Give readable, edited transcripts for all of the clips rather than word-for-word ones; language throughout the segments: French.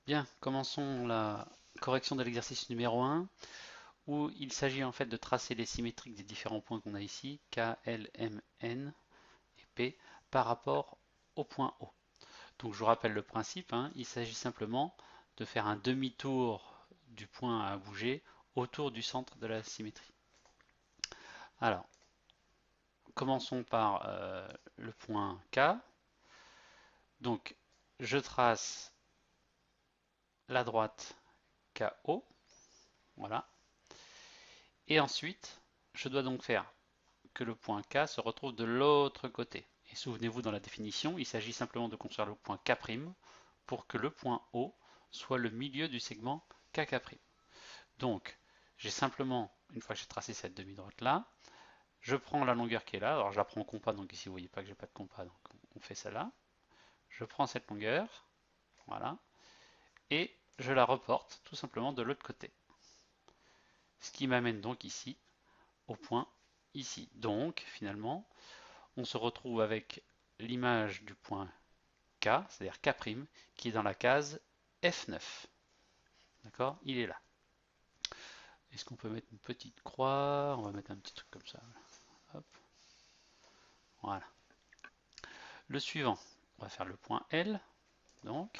Bien, commençons la correction de l'exercice numéro 1, où il s'agit en fait de tracer les symétriques des différents points qu'on a ici, K, L, M, N et P, par rapport au point O. Donc je vous rappelle le principe, hein, il s'agit simplement de faire un demi-tour du point à bouger autour du centre de la symétrie. Alors, commençons par le point K. Donc, je trace la droite KO, voilà. Et ensuite, je dois donc faire que le point K se retrouve de l'autre côté. Et souvenez-vous, dans la définition, il s'agit simplement de construire le point K' pour que le point O soit le milieu du segment KK'. Donc, j'ai simplement, une fois que j'ai tracé cette demi-droite là, je prends la longueur qui est là. Alors, je la prends en compas, donc ici, vous voyez pas que j'ai pas de compas, donc on fait ça là. Je prends cette longueur, voilà, et je la reporte tout simplement de l'autre côté. Ce qui m'amène donc ici, au point ici. Donc, finalement, on se retrouve avec l'image du point K, c'est-à-dire K', qui est dans la case F9. D'accord? Il est là. Est-ce qu'on peut mettre une petite croix? On va mettre un petit truc comme ça. Hop. Voilà. Le suivant, on va faire le point L. Donc,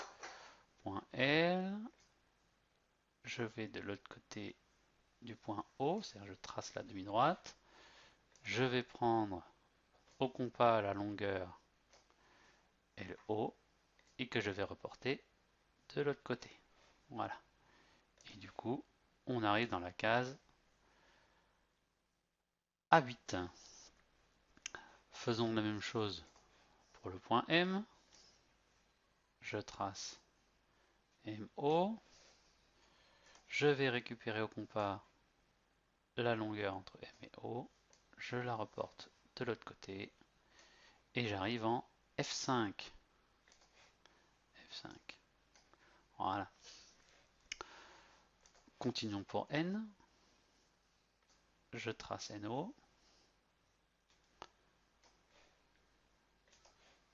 point L, je vais de l'autre côté du point O, c'est-à-dire je trace la demi-droite. Je vais prendre au compas la longueur LO et que je vais reporter de l'autre côté. Voilà. Et du coup, on arrive dans la case A8. Faisons la même chose pour le point M. Je trace MO. Je vais récupérer au compas la longueur entre M et O. Je la reporte de l'autre côté. Et j'arrive en F5. F5. Voilà. Continuons pour N. Je trace NO.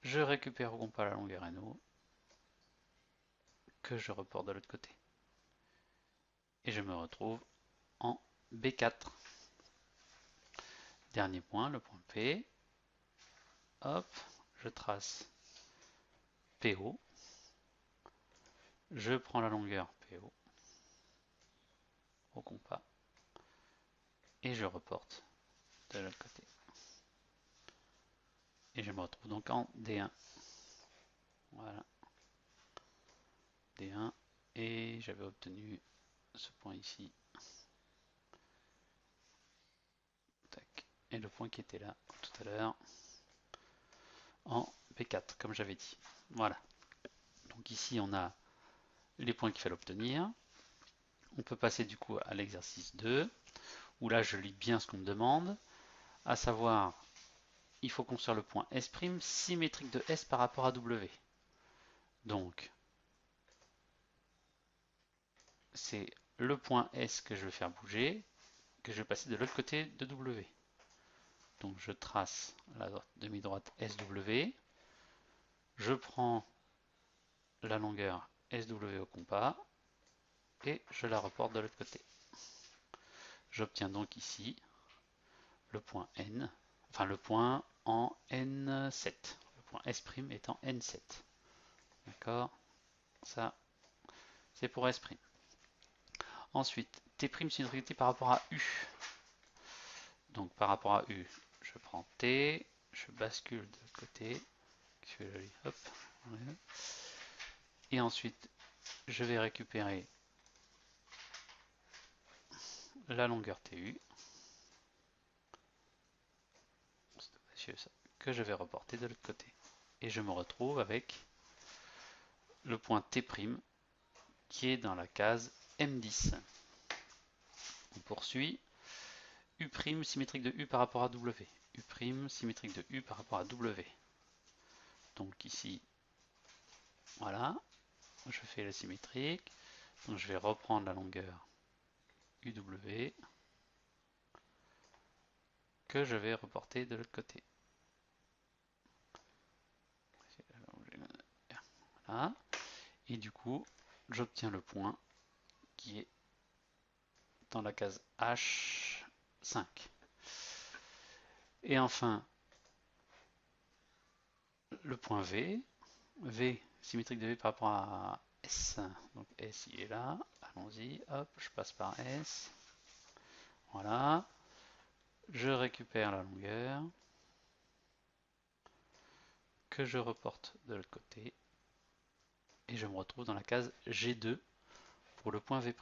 Je récupère au compas la longueur NO que je reporte de l'autre côté. Et je me retrouve en B4. Dernier point, le point P. Hop, je trace PO. Je prends la longueur PO au compas et je reporte de l'autre côté. Et je me retrouve donc en D1. Voilà, D1. Et j'avais obtenu ce point ici. Tac. Et le point qui était là tout à l'heure en P4, comme j'avais dit. Voilà. Donc ici, on a les points qu'il fallait obtenir. On peut passer du coup à l'exercice 2, où là, je lis bien ce qu'on me demande, à savoir, il faut construire le point S' symétrique de S par rapport à W. Donc, c'est le point S que je vais faire bouger, que je vais passer de l'autre côté de W. Donc je trace la demi-droite SW, je prends la longueur SW au compas et je la reporte de l'autre côté. J'obtiens donc ici le point N, enfin le point en N7. Le point S' est en N7. D'accord? Ça, c'est pour S'. Ensuite, T' c'est une réalité par rapport à U. Donc par rapport à U, je prends T, je bascule de l'autre côté, hop, et ensuite je vais récupérer la longueur TU, que je vais reporter de l'autre côté. Et je me retrouve avec le point T' qui est dans la case M10. On poursuit. U' symétrique de U par rapport à W. U' symétrique de U par rapport à W. Donc ici, voilà, je fais la symétrique. Donc je vais reprendre la longueur UW que je vais reporter de l'autre côté. Voilà. Et du coup, j'obtiens le point qui est dans la case H5. Et enfin, le point V, V symétrique de V par rapport à S. Donc S il est là, allons-y, hop, je passe par S. Voilà, je récupère la longueur, que je reporte de l'autre côté, et je me retrouve dans la case G2 pour le point V'.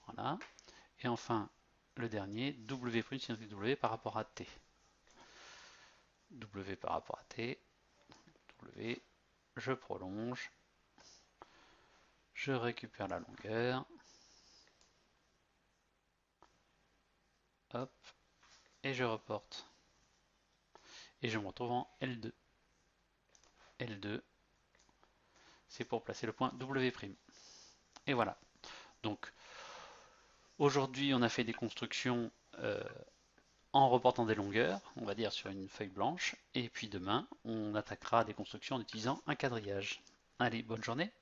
Voilà, et enfin, le dernier, W' symétrique W par rapport à T. W par rapport à T, W, je prolonge, je récupère la longueur, hop, et je reporte. Et je me retrouve en L2. L2, c'est pour placer le point W'. Et voilà. Donc, aujourd'hui, on a fait des constructions en reportant des longueurs, on va dire sur une feuille blanche. Et puis demain, on attaquera des constructions en utilisant un quadrillage. Allez, bonne journée!